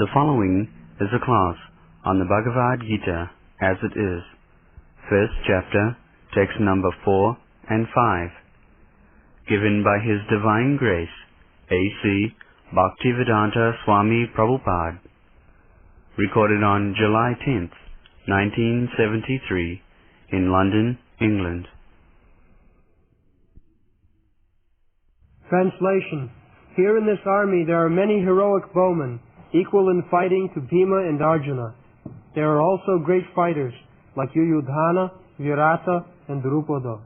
The following is a class on the Bhagavad Gita as it is, first chapter, text number 4 and 5, given by His Divine Grace, A.C. Bhaktivedanta Swami Prabhupada, recorded on July 10th, 1973, in London, England. Translation. Here in this army there are many heroic bowmen, equal in fighting to Bhima and Arjuna. There are also great fighters, like Yuyudhana, Virata, and Drupada.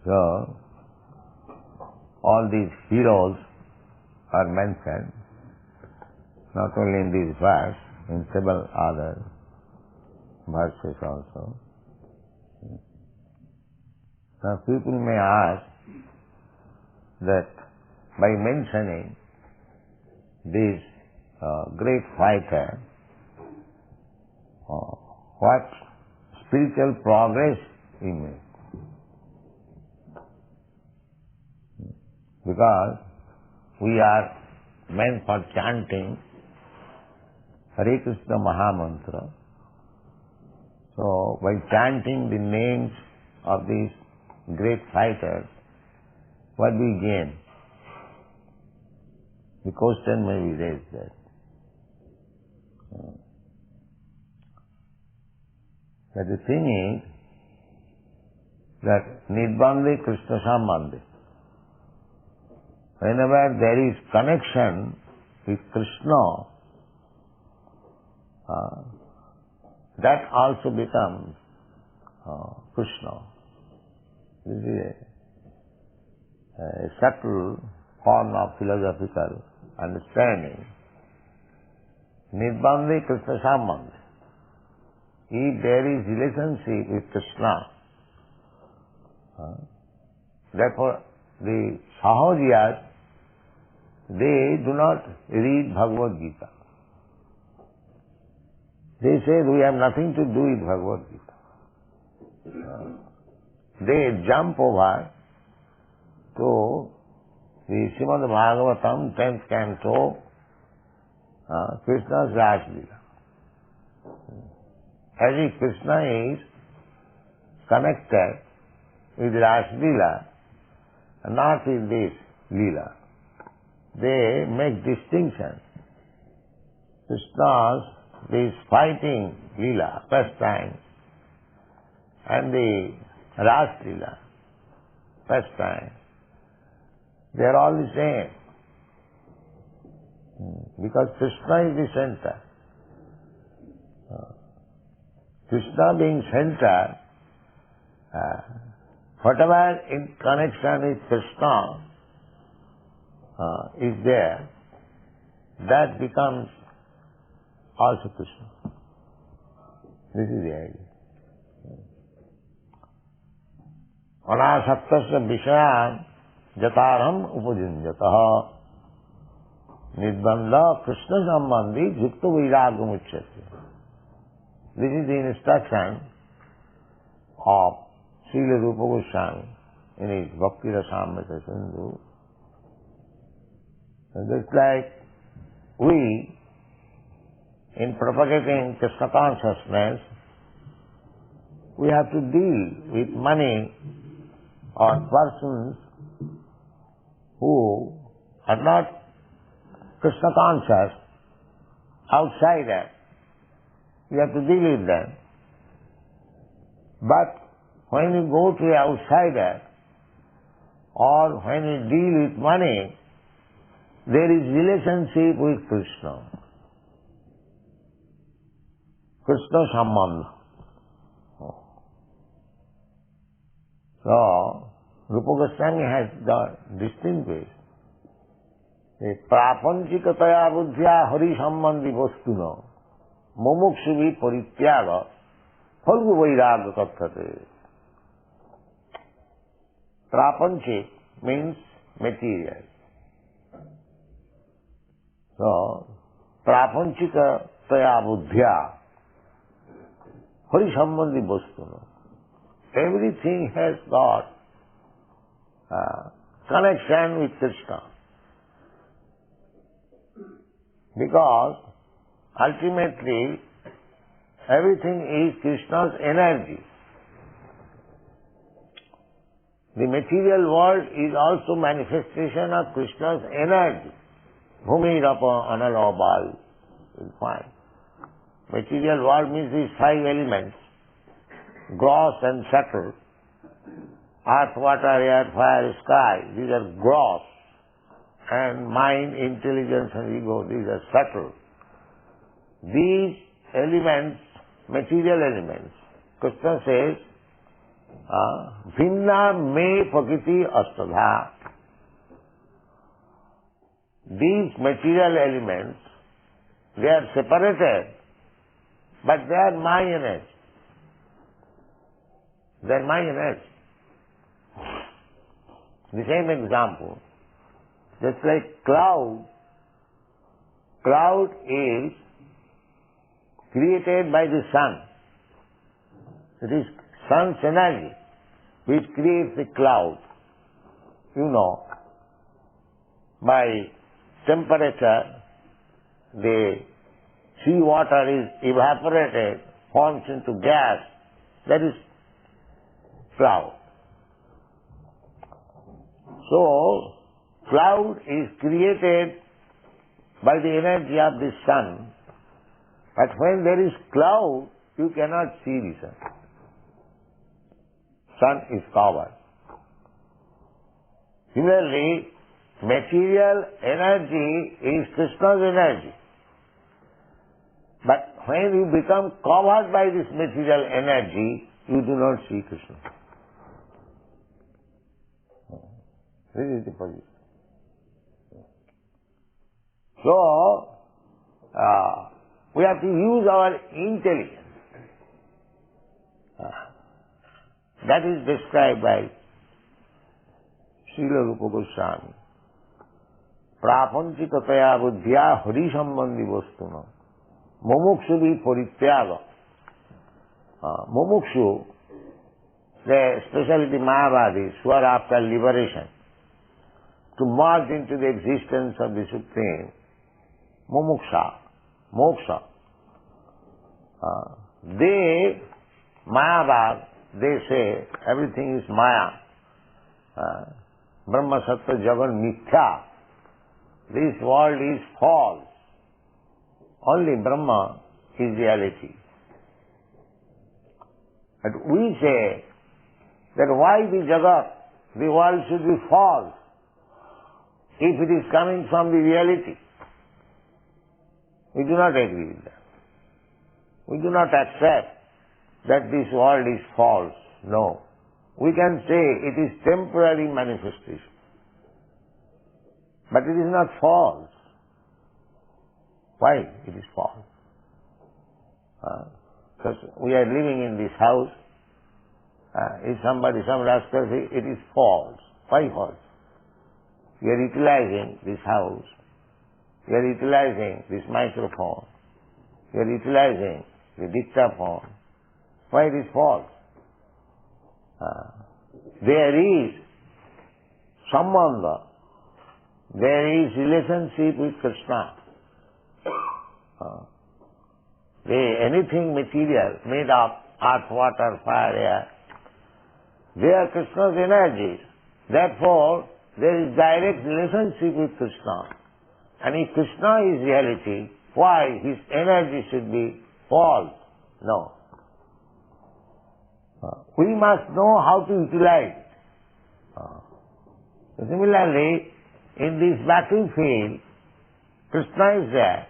So, all these heroes are mentioned, not only in this verse, in several other verses also. Now people may ask that by mentioning this great fighter, what spiritual progress he made. Because we are meant for chanting Hare Krishna Mahamantra. So by chanting the names of these great fighters, what do we gain? The question may be raised there. But the thing is that Nirbandhe Krishna Sambandhe. Whenever there is connection with Krishna, that also becomes Krishna. This is a subtle form of philosophical understanding. Nirbandhe Krishna Sambandhe. If there is relationship with Krishna, therefore the Sahajiyas, they do not read Bhagavad Gita. They say we have nothing to do with Bhagavad Gita. They jump over to the Srimad Bhagavatam, 10th canto, Krishna's Rasa Leela. As if Krishna is connected with Rasa Leela, not with this Leela. They make distinction. Krishna's this fighting Leela, pastime, and the Rasa Leela, pastime, they are all the same. Because Krishna is the center. Krishna being center, whatever in connection with Krishna is there, that becomes also Krishna. This is the idea. Anasaktasya vishayan jataram upajunjataha nirbandha Krishna sambandhi yukta vairagam uchyate. This is the instruction of Srila Rupa Goswami in his Bhakti Rasamrita Sindhu. Just like we, in propagating Krishna Consciousness, we have to deal with money or persons who are not Krishna conscious, outsider. We have to deal with them. But when you go to an outsider or when you deal with money, there is relationship with Krishna. Krishna Sambandha. So, Rupa Goswami has distinguished a prapanchikataya buddhya hari sambandhi vastuna mumuksuvi parityaga phalgu vairaga kathate. Prapanchik means material. So, prapanchikataya buddhya hari sambandhi vastuna. Everything has got connection with Krishna. Because ultimately everything is Krishna's energy. The material world is also manifestation of Krishna's energy. Bhumi, Rapa, Anala, Bal. You'll find. Material world means these five elements. Gross and subtle. Earth, water, air, fire, sky. These are gross. And mind, intelligence and ego, these are subtle. These elements, material elements, Krishna says, Bhinna me prakriti astadha. These material elements, they are separated, but they are my energy. They are my energy. The same example, just like cloud. Cloud is created by the sun. It is sun's energy which creates the cloud. You know, by temperature, the sea water is evaporated, forms into gas. That is cloud. So, cloud is created by the energy of the sun. But when there is cloud, you cannot see the sun. Sun is covered. Similarly, material energy is Krishna's energy. But when you become covered by this material energy, you do not see Krishna. This is the position. So, we have to use our intelligence. That is described by Srila Prabhupada. Prapanchikataya buddhya hari sambandhi vastuna mumukshu vi parityaga. Mumukshu, especially the Mayavadis who are after liberation, to merge into the existence of the Supreme, mumuksha, moksha. They, Mayavad, they say everything is Maya. Brahma, Sattva, Jagan, Mithya. This world is false. Only Brahma is reality. But we say that why the Jagat, the world should be false if it is coming from the reality. We do not agree with that. We do not accept that this world is false. No. We can say it is temporary manifestation. But it is not false. Why it is false? Because we are living in this house. If some rascal says it is false. Why false? We are utilizing this house. We are utilizing this microphone. We are utilizing the dictaphone. Why it is false? There is sambandha. There is relationship with Krishna. Anything material made of earth, water, fire, air, they are Krishna's energies. Therefore, there is direct relationship with Krishna. And if Krishna is reality, why his energy should be false? No. We must know how to utilize it. Similarly, in this battlefield, Krishna is there,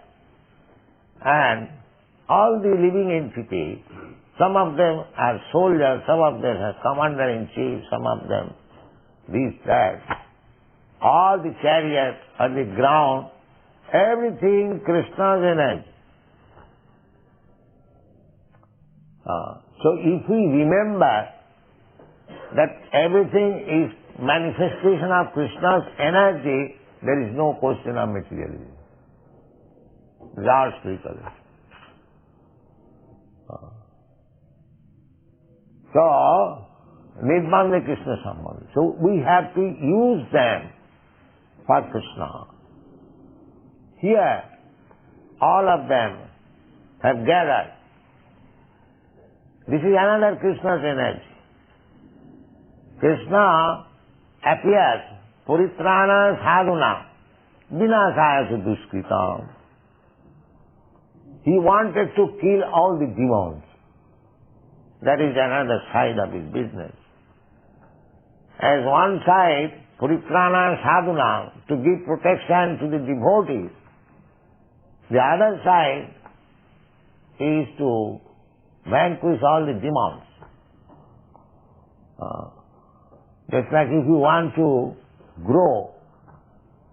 and all the living entities, some of them are soldiers, some of them are commander-in-chief, some of them these, that. All the chariots on the ground, everything Krishna's energy. So if we remember that everything is manifestation of Krishna's energy, there is no question of materialism. It is all spiritualism. So, Nirmanya Krishna Sambandha. So we have to use them for Krishna. Here, all of them have gathered. This is another Krishna's energy. Krishna appears, Puritrana sadhuna, vinasaya duskritam. He wanted to kill all the demons. That is another side of his business. As one side, Puritrana sadhuna, to give protection to the devotees. The other side is to vanquish all the demons. Just like if you want to grow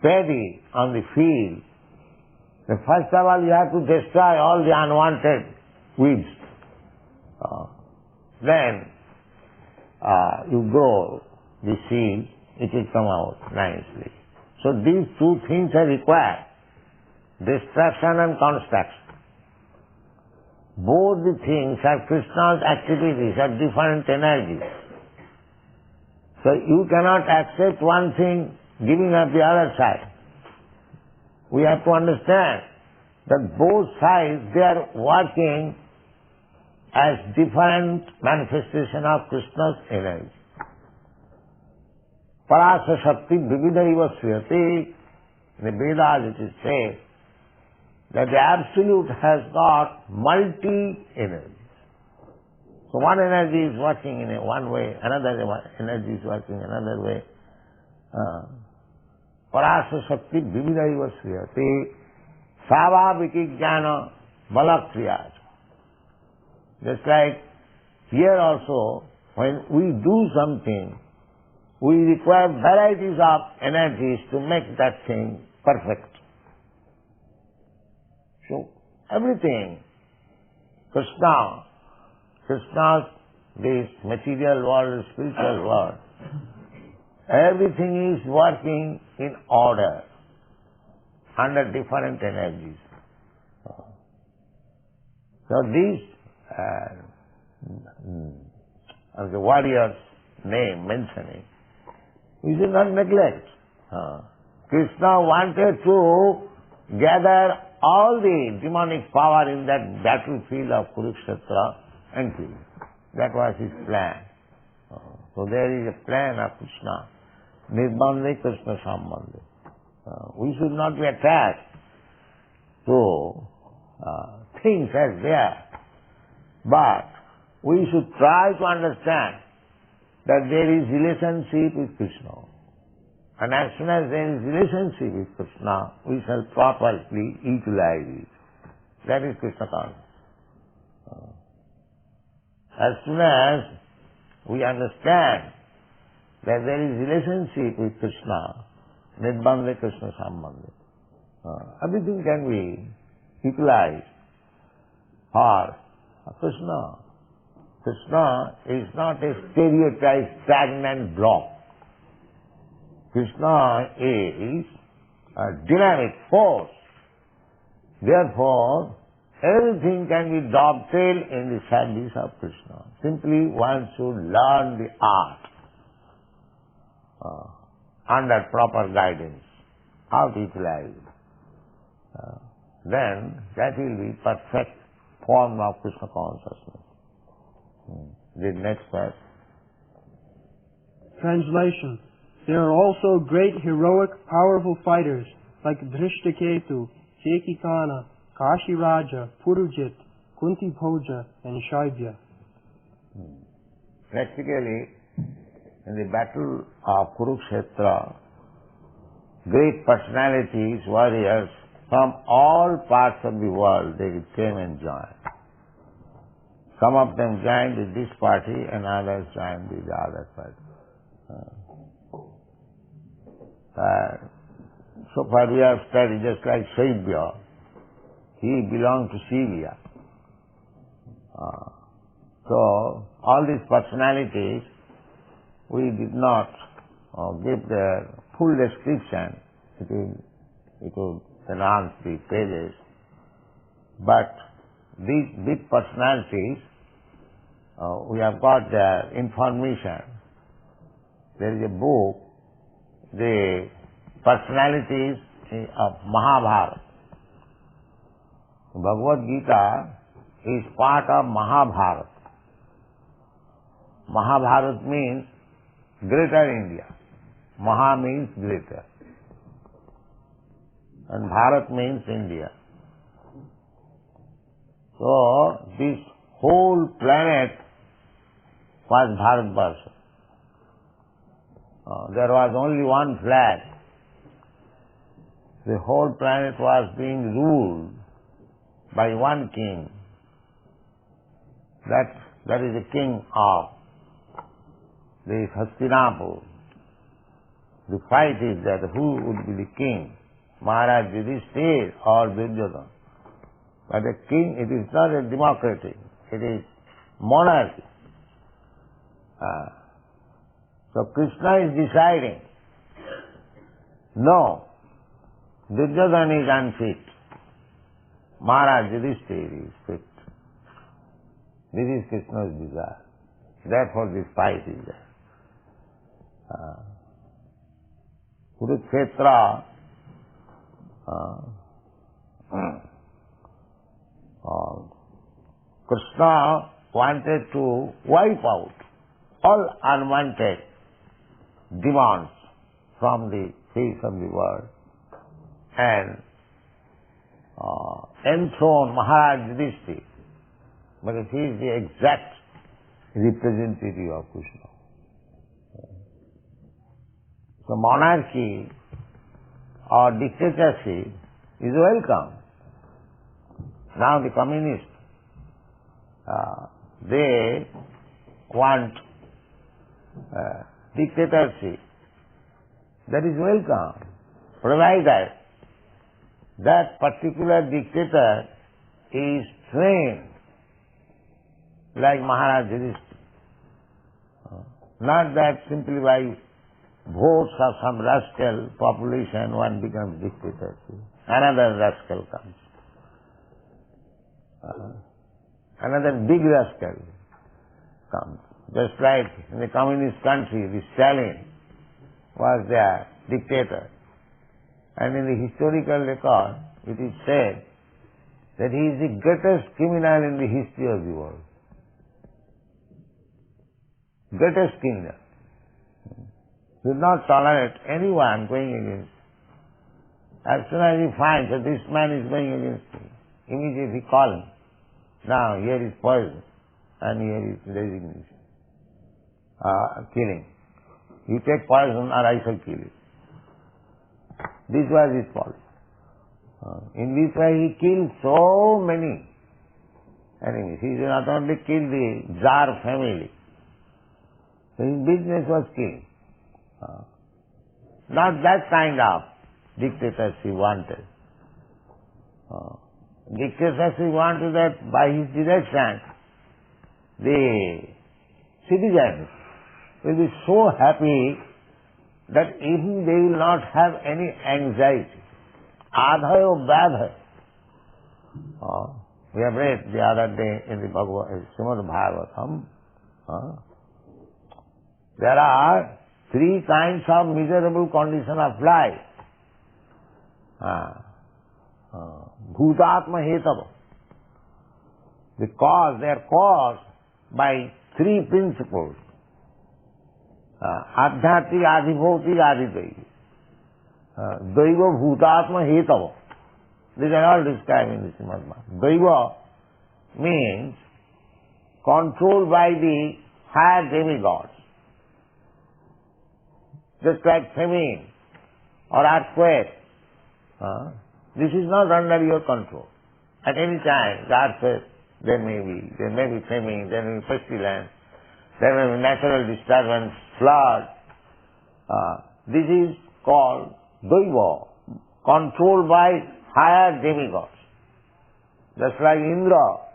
paddy on the field, then first of all you have to destroy all the unwanted weeds. Then you grow the seed, it will come out nicely. So these two things are required, destruction and construction. Both the things are Krishna's activities, are different energies. So you cannot accept one thing giving up the other side. We have to understand that both sides, they are working as different manifestation of Krishna's energy. Parasa Shakti Vividaiva Sriyati. In the Vedas it is said that the Absolute has got multi-energies. So one energy is working in one way, another energy is working another way. Parasa Shakti Vividaiva Sriyati Savaviki Jnana Balakriyat. Just like here also, when we do something, we require varieties of energies to make that thing perfect. So everything, Krishna's this material world, spiritual world, everything is working in order, under different energies. So these, as the warrior's name mentioning, we should not neglect. Krishna wanted to gather all the demonic power in that battlefield of Kurukshetra and kill. That was his plan. So there is a plan of Krishna. Nirbandhe Krishna Sambandhe. We should not be attached to things as they are, but we should try to understand that there is relationship with Krishna. And as soon as there is relationship with Krishna, we shall properly utilize it. That is Krishna consciousness. As soon as we understand that there is relationship with Krishna, Nirbandhe Krishna Sambandhe, everything can be utilized for Krishna. Krishna is not a stereotyped, stagnant block. Krishna is a dynamic force. Therefore, everything can be dovetailed in the service of Krishna. Simply one should learn the art under proper guidance, how to utilize it. Then that will be perfect form of Krishna consciousness. The next verse. Translation. There are also great, heroic, powerful fighters like Dhrishtaketu, Chekikana, Kashi Raja, Purujit, Kunti Bhoja, and Shaibya. Practically, in the battle of Kurukshetra, great personalities, warriors from all parts of the world, they came and joined. Some of them joined with this party and others joined with the other party. So far we have studied just like Shaibya. He belonged to Syria. So all these personalities, we did not give their full description. It will enhance the pages. But these big personalities, we have got their information. there is a book, the personalities of Mahabharata. Bhagavad Gita is part of Mahabharata. Mahabharata means greater India. Maha means greater. And Bharat means India. So, this whole planet was Bharatvarsha. There was only one flag. The whole planet was being ruled by one king. That is the king of the Hastinapur. The fight is that who would be the king, Maharaj Yudhishthira or Duryodhana. But the king, it is not a democracy, it is monarchy. So Krishna is deciding, no, Duryodhana is unfit, Maharaj Yudhishthira is fit. This is Krishna's desire. Therefore this fight is there. Kurukshetra, Krishna wanted to wipe out all unwanted demons from the face of the world and enthrone Maharaj Yudhishthira, because he is the exact representative of Krishna. So monarchy or dictatorship is welcome. Now the communists, they want dictatorship. That is welcome, provided that particular dictator is trained like Maharaj Yudhishthira. Not that simply by votes of some rascal population one becomes dictator. Another rascal comes. Another big rascal comes. Just like in the communist country, the Stalin was their dictator. And in the historical record, it is said that he is the greatest criminal in the history of the world. Greatest criminal. He would not tolerate anyone going against him. As soon as he finds that this man is going against him, immediately call him. Now here is poison and here is resignation. Killing. You take poison or I shall kill you. This was his policy. In this way he killed so many enemies. He did not only kill the Tsar family. His business was killing. Not that kind of dictatorship he wanted. Dictatorship wanted that by his direction the citizens will be so happy that even they will not have any anxiety. Adhayo badhayo. We have read the other day in the Srimad Bhagavatam. There are three kinds of miserable condition of life. Bhutatma hetava. They are caused by three principles. Adhyatmik, adhibhautik, adhidaiva. Daiva bhutatma hetava. These are all described in the Srimad Bhagavatam. Daiva means controlled by the higher demigods. Just like famine or earthquake. This is not under your control. At any time, the earthquake, there may be famine, there may be pestilence, there may be natural disturbance, flood. This is called Daiva, controlled by higher demigods. Just like Indra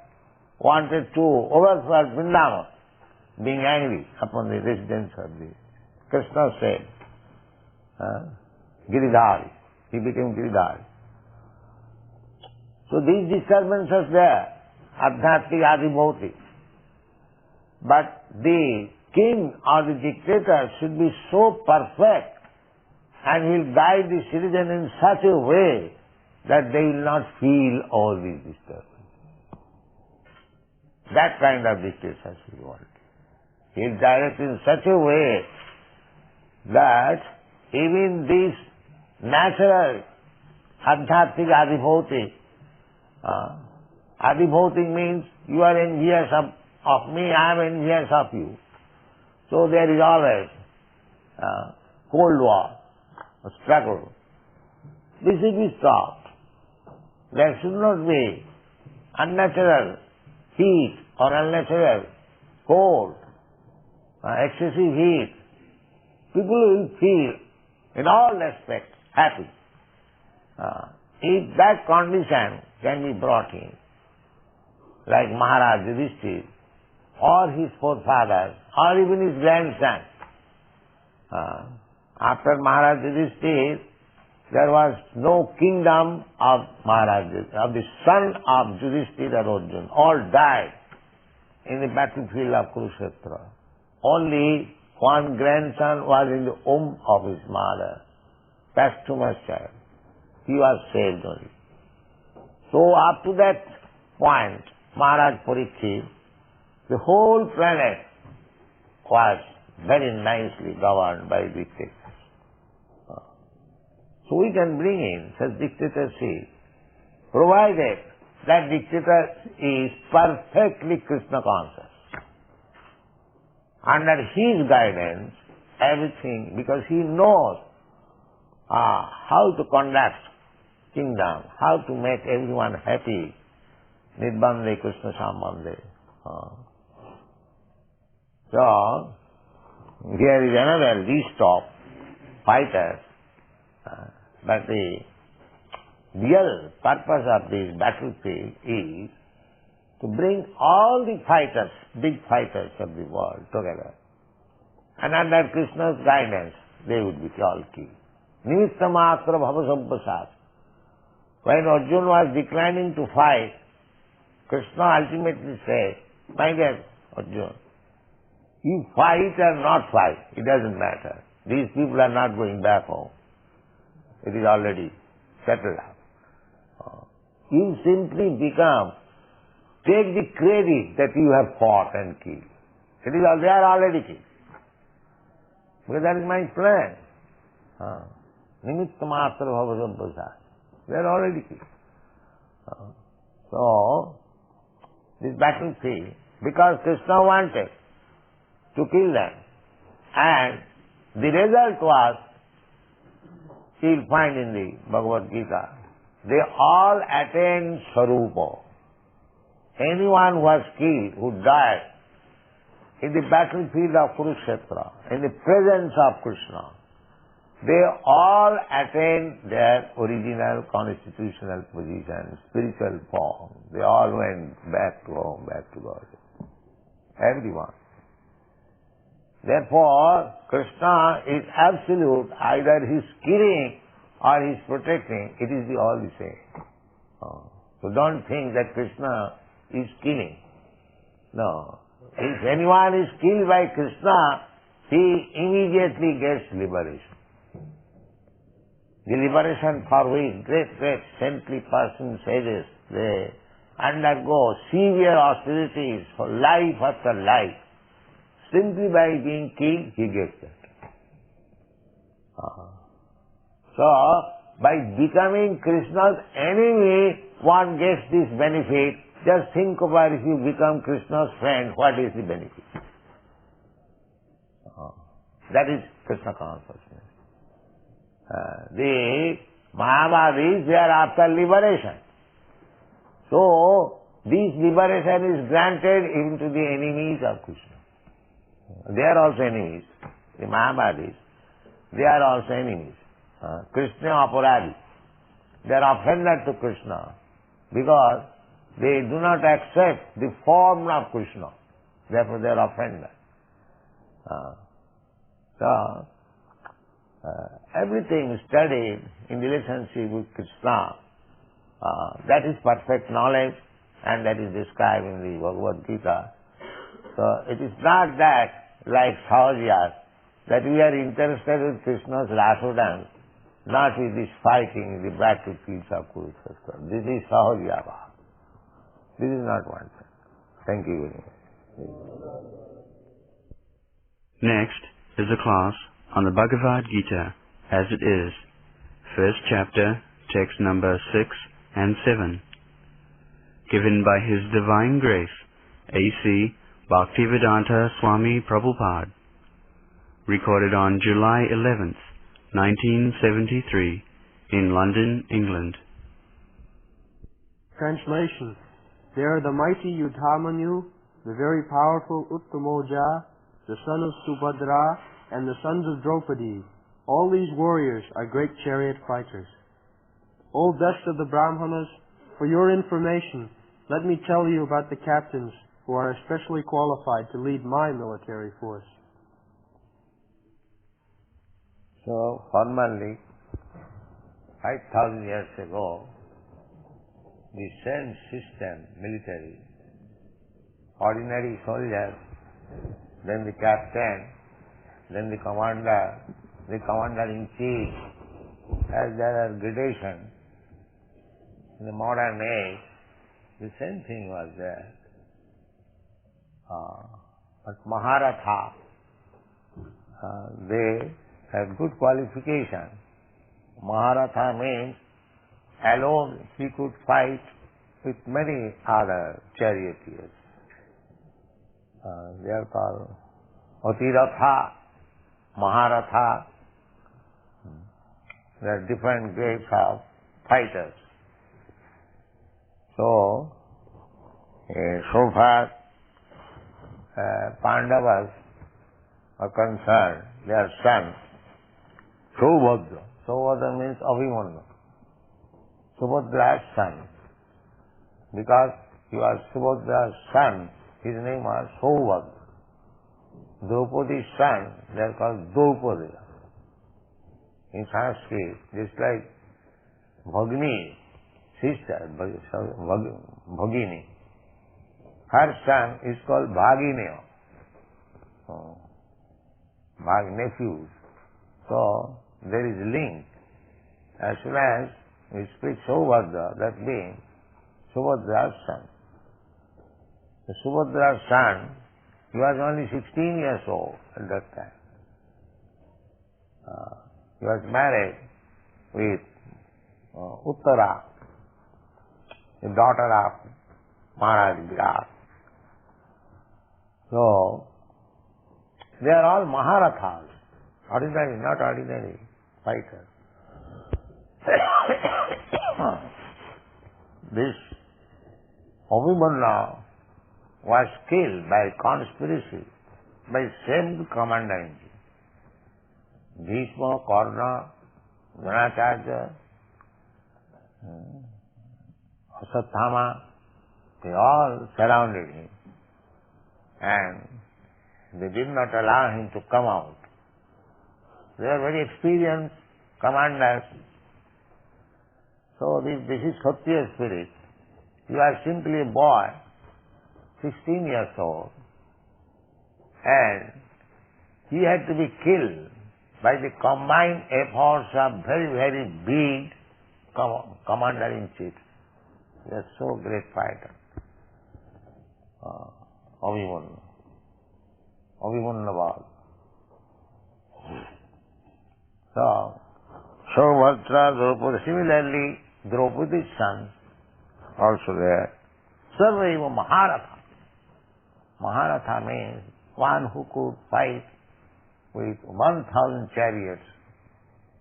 wanted to overthrow Vrindavan, being angry upon the residents of the Krishna said, Giridhari. He became Giridhari. So these disturbances there, Adhyatmik, Adhibhautik. But the king or the dictator should be so perfect and he'll guide the citizen in such a way that they will not feel all these disturbances. That kind of dictatorship we want. He'll direct in such a way that even this natural adhyatmik adhibhautik, adhibhautik means you are envious of me, I am envious of you. So there is always cold war, a struggle. This should be stopped. There should not be unnatural heat or unnatural cold, excessive heat. People will feel in all respects happy. If that condition can be brought in, like Maharaj Yudhishthira, or his forefathers, or even his grandson. After Maharaj Yudhishthira, there was no kingdom of Maharaj Yudhishthira, of the son of Yudhishthira Arjuna. All died in the battlefield of Kurukshetra. Only one grandson was in the womb of his mother, posthumous child. He was saved only. So up to that point, Maharaj Parikshit, the whole planet was very nicely governed by dictators. So we can bring in such dictatorship, provided that dictator is perfectly Krishna conscious. Under his guidance, everything, because he knows how to conduct kingdom, how to make everyone happy. Nirbandhe Krishna Sambandhe. So, here is another list of fighters, but the real purpose of this battlefield is to bring all the fighters, big fighters of the world together. And under Krishna's guidance, they would be all killed. Nimitta matra bhava sampasad. When Arjuna was declining to fight, Krishna ultimately said, my dear Arjuna, you fight or not fight, it doesn't matter. These people are not going back home. It is already settled up. You simply take the credit that you have fought and killed. They are already killed. Because that is my plan. Nimitta matra bhava sampasad. They are already killed. So, this battlefield, because Krishna wanted to kill them, and the result was, you will find in the Bhagavad Gita, they all attained Sarupa. Anyone who was killed, who died in the battlefield of Kurukshetra, in the presence of Krishna, they all attained their original constitutional position, spiritual form. They all went back to home, back to God. Everyone. Therefore, Krishna is absolute. Either he is killing or he is protecting. It is all the same. So don't think that Krishna is killing. No. If anyone is killed by Krishna, he immediately gets liberation. The liberation for which great saintly persons, sages, they undergo severe austerities for life after life. Simply by being killed, he gets that. So, by becoming Krishna's enemy, one gets this benefit. Just think about if you become Krishna's friend, what is the benefit? That is Krishna consciousness. The Mahavadis, they are after liberation. So, this liberation is granted even to the enemies of Krishna. They are also enemies. The Mahavadis, they are also enemies. Krishna Aparadi. They are offended to Krishna because they do not accept the form of Krishna. Therefore they are offended. Everything studied in relationship with Krishna, that is perfect knowledge, and that is described in the Bhagavad Gita. So it is not that like Sahajas, that we are interested in Krishna's Raso dance, not with this fighting, the battlefields of Kurukshetra. This is Sahajava. This is not one thing. Thank you very much. Next is a class on the Bhagavad Gita as it is, first chapter, text number 6 and 7, given by His Divine Grace, A.C. Bhaktivedanta Swami Prabhupada, recorded on July 11th, 1973, in London, England. Translation. They are the mighty Yudhamanyu, the very powerful Uttamoja, the son of Subhadra, and the sons of Draupadi. All these warriors are great chariot fighters. O best of the Brahmanas, for your information, let me tell you about the captains who are especially qualified to lead my military force. So, formerly, 5,000 years ago, the same system, military, ordinary soldiers, then the captain, then the commander-in-chief, as there are gradations. In the modern age, the same thing was there. But Maharatha, they have good qualification. Maharatha means alone he could fight with many other charioteers. They are called Atiratha, Maharatha. There are different grades of fighters. So far Pandavas are concerned, their son, Subhadra. Subhadra means Abhimanyu. Subhadra's son. Because he was Subhadra's son, his name was Subhadra. Draupadi's son, they are called Draupadi. In Sanskrit, just like Bhagini, sister, Bhagini. Her son is called Bhagineya. Nephews. So, there is link. As soon as we speak Subhadra, that means Subhadra's son. The Subhadra's son, he was only 16 years old at that time. He was married with Uttara, the daughter of Maharaj Virat. So, they are all Maharathas, ordinary, not ordinary fighters. This Abhimanyu was killed by conspiracy by same commander-in-chief. Bhishma, Karna, Dronacharya, Asatthama, they all surrounded him and they did not allow him to come out. They are very experienced commanders. So this is Kshatriya spirit. You are simply a boy, 16 years old, and he had to be killed by the combined efforts of very, very big commander-in-chief. They are so great fighter. Abhimanyu. So, Subhadra, Draupadi, similarly, Draupadi's sons also there. Sarvaiva Maharatha. Maharatha means one who could fight with 1,000 chariots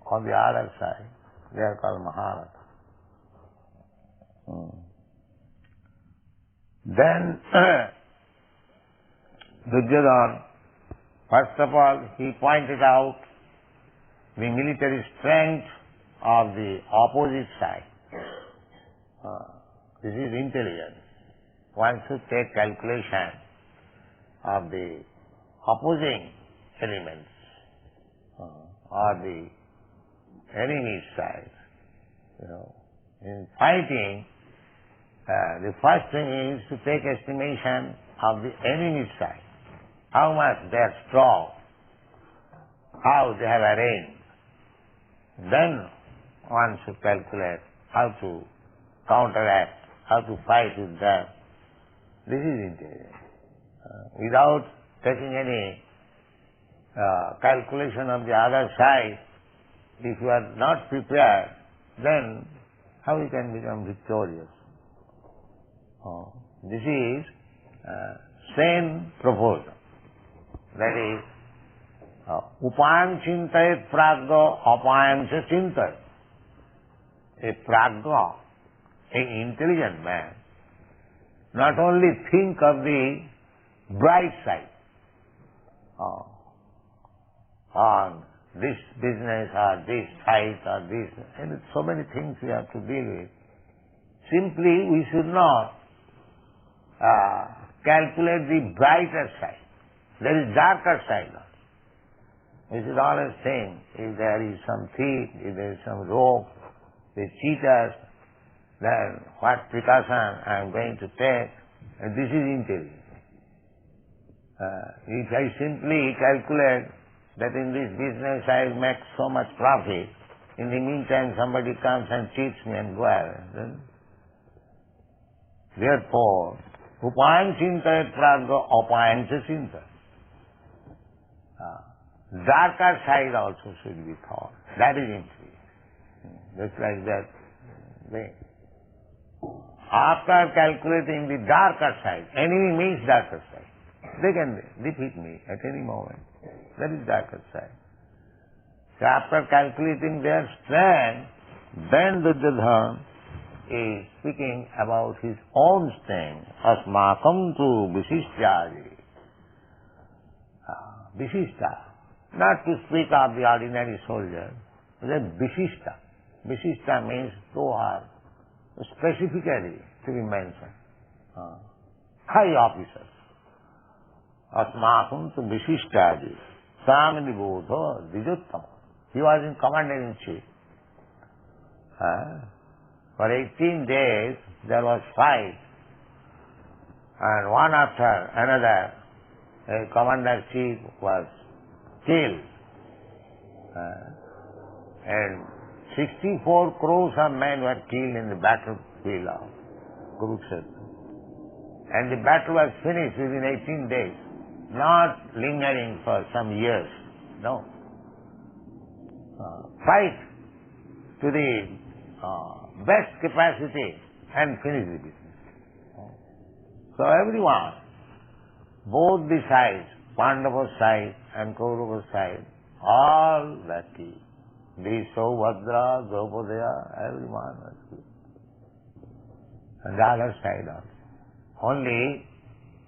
on the other side. They are called Maharatha. Then Duryodhana, first of all, he pointed out the military strength of the opposite side. This is intelligence. One should take calculation of the opposing elements or the enemy side. In fighting, the first thing is to take estimation of the enemy side. how much they are strong, how they have arranged. Then one should calculate how to counteract, how to fight with them. This is intelligence. Without taking any calculation of the other side, if you are not prepared, then how you can become victorious? This is sane proposal. That is, upayam chintayet pragya apayam se chintayet. A pragya, an intelligent man, not only think of the bright side, on this business or this site or this, and so many things we have to deal with. Simply, we should not calculate the brighter side. There is darker side. We should always think, if there is some thief, if there is some rope, they cheat us, then what precaution I am going to take, and this is intelligence. If I simply calculate that in this business I will make so much profit, in the meantime somebody comes and cheats me and go away. Then, therefore, upayam chintayet pragya apayam se chintayet. Darker side also should be thought. That is intelligence. Just like that. After calculating the darker side, enemy means darker side. They can defeat me at any moment. That is darker side. So after calculating their strength, then Duryodhana is speaking about his own strength. Asmakam tu visishtyaji. Visishta. Not to speak of the ordinary soldier, but a visishta. Visishta means those are specifically to be mentioned. High officers. Asmakam tu visishtyaji. Samini bodho dijuttama. He was in commander-in-chief. For 18 days there was fight, and one after another a commander-in-chief was killed. And 64 crores of men were killed in the battlefield of Kurukshetra. And the battle was finished within 18 days, not lingering for some years. No. Fight to the best capacity and finish the business. So everyone, both the sides, Pandava side and Kaurava side, all lucky. Disho, Bhadra, Draupadaya, everyone was good. And the other side also. Only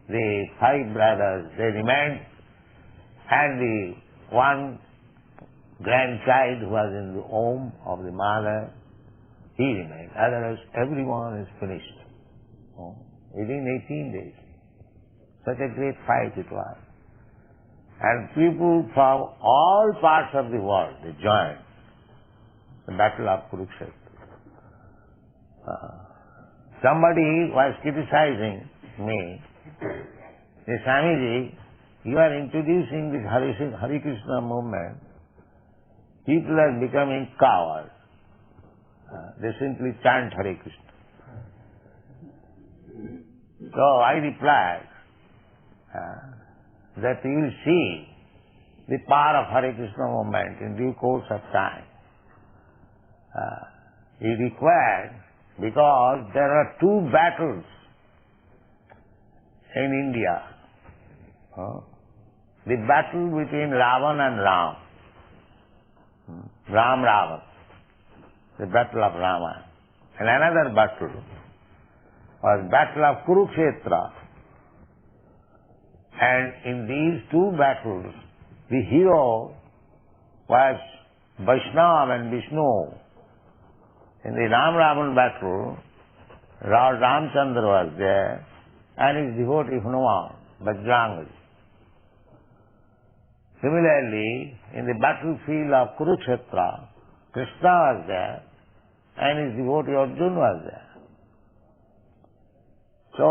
the 5 brothers, they remained, and the one grandchild who was in the womb of the mother, he remained. Otherwise, everyone is finished. Within 18 days. Such a great fight it was. And people from all parts of the world, they joined the battle of Kurukshetra. Somebody was criticizing me. Hey, Swamiji, you are introducing this Hare Krishna movement. People are becoming cowards. They simply chant Hare Krishna. So I replied that you will see the power of Hare Krishna movement in due course of time. It required, because there are 2 battles in India. The battle between Ravan and Ram. Ram-Ravan. The battle of Rama. And another battle was battle of Kurukshetra. And in these 2 battles, the hero was Vaishnava and Vishnu. In the Ram-Ravan battle, Lord Ramchandra was there, and his devotee Hanuman, Bajrangali. Similarly, in the battlefield of Kurukshetra, Krishna was there, and his devotee Arjuna was there. So,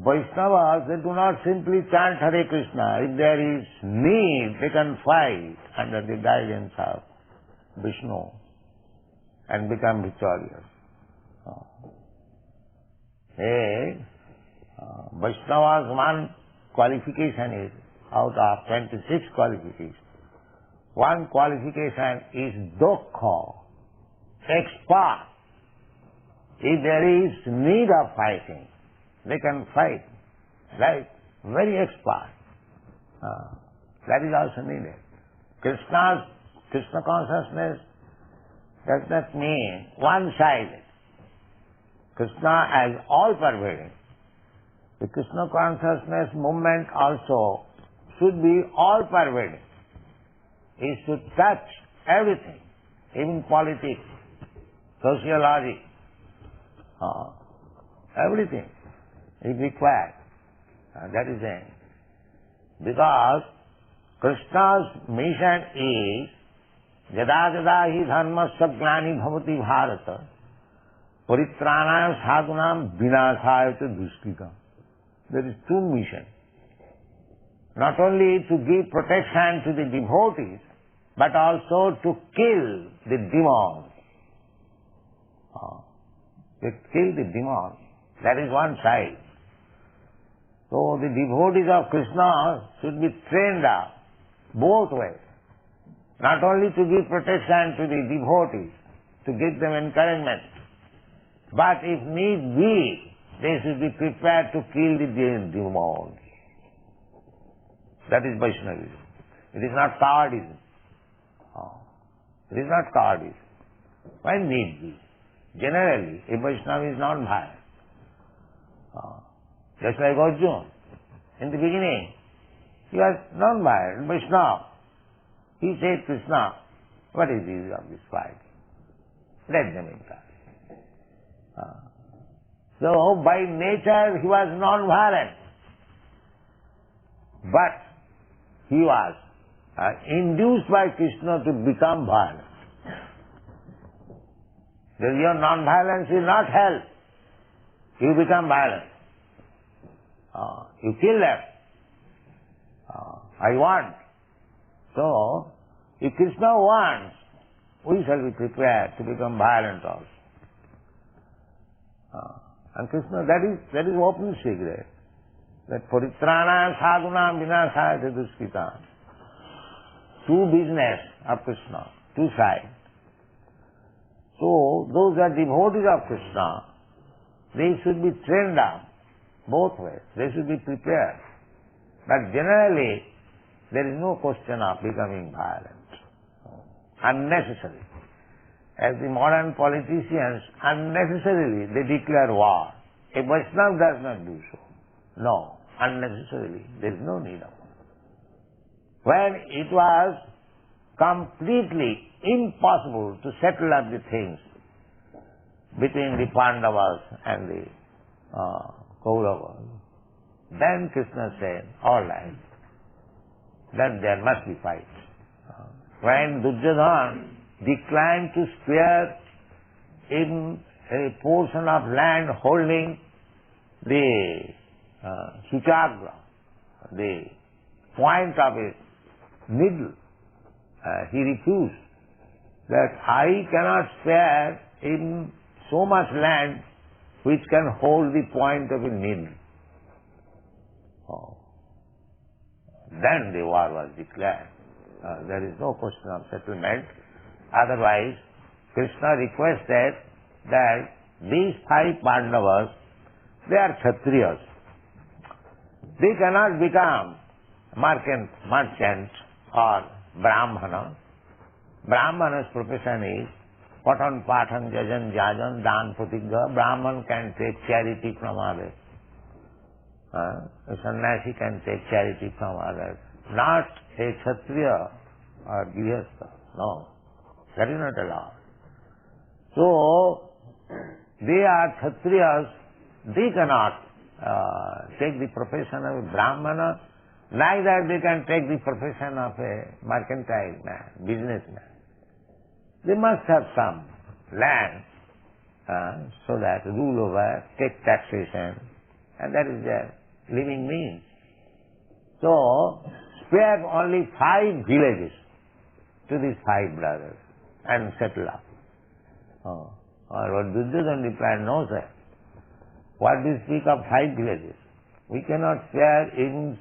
Vaishnavas, they do not simply chant Hare Krishna. If there is need, they can fight under the guidance of Vishnu and become victorious. Vaishnava's one qualification is, out of 26 qualifications, one qualification is Dokha, expert. If there is need of fighting, they can fight, right? Very expert. That is also needed. Krishna consciousness does not mean one-sided. Krishna as all-pervading. The Krishna consciousness movement also should be all-pervading. It should touch everything, even politics, sociology, everything is required. That is it. Because Krishna's mission is Jada jada hi dharmasya glani bhavati bharata paritranaya sadhunam vinasaya cha dushkritam. There is two missions. Not only to give protection to the devotees, but also to kill the demons. To kill the demons. That is one side. So the devotees of Krishna should be trained up both ways. Not only to give protection to the devotees, to give them encouragement, but if need be, they should be prepared to kill the demons. That is Vaishnavism. It is not cowardism. It is not cowardism. When need be. Generally, a Vaishnava is non-violent. Just like Arjuna. In the beginning, he was non-violent, Vaishnava. He said, Krishna, what is the use of this fight? Let them enter. So, by nature, he was non-violent. But he was induced by Krishna to become violent. Your non-violence will not help. You become violent. You kill them. I want. So, if Krishna wants, we shall be prepared to become violent also. And Krishna, that is open secret. That paritrana sadhunam vinasaya cha dushkritam. Two business of Krishna, two sides. So, those are devotees of Krishna, they should be trained up both ways. They should be prepared. But generally, there is no question of becoming violent. Unnecessary. As the modern politicians, unnecessarily they declare war. A Vaishnava does not do so. No, unnecessarily. There is no need of it. When it was completely impossible to settle up the things between the Pandavas and the Kauravas, then Krishna said, all right, then there must be fight. When Duryodhana declined to spare in a portion of land holding the Suchagra, the point of a needle, he refused that I cannot spare in so much land which can hold the point of a needle. Then the war was declared. There is no question of settlement. Otherwise, Krishna requested that these 5 Pandavas, they are Kshatriyas. They cannot become merchant or Brahmana. Brahmana's profession is Patan, Patan, Jajan, Jajan, Dan, Pratigha. Brahman can take charity from others. A sannyasi can take charity from others. Not a Kshatriya or Grihastha. No. That is not allowed. So, they are Kshatriyas. They cannot take the profession of a Brahmana. Neither they can take the profession of a mercantile man, businessman. They must have some land so that rule over, take taxation, and that is their living means. So, spare only 5 villages to these 5 brothers and settle up. Or what Duryodhana replied, no sir, what do you speak of 5 villages? We cannot spare even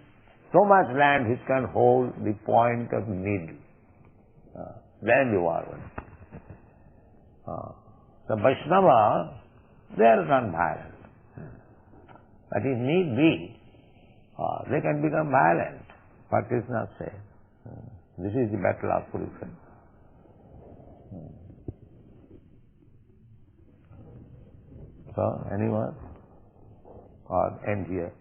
so much land which can hold the point of needle. Then the war was. So Vaishnava, they are non-violent. But if need be, they can become violent. What Krishna said. This is the battle of Kurukshetra. So, anyone? Or end here?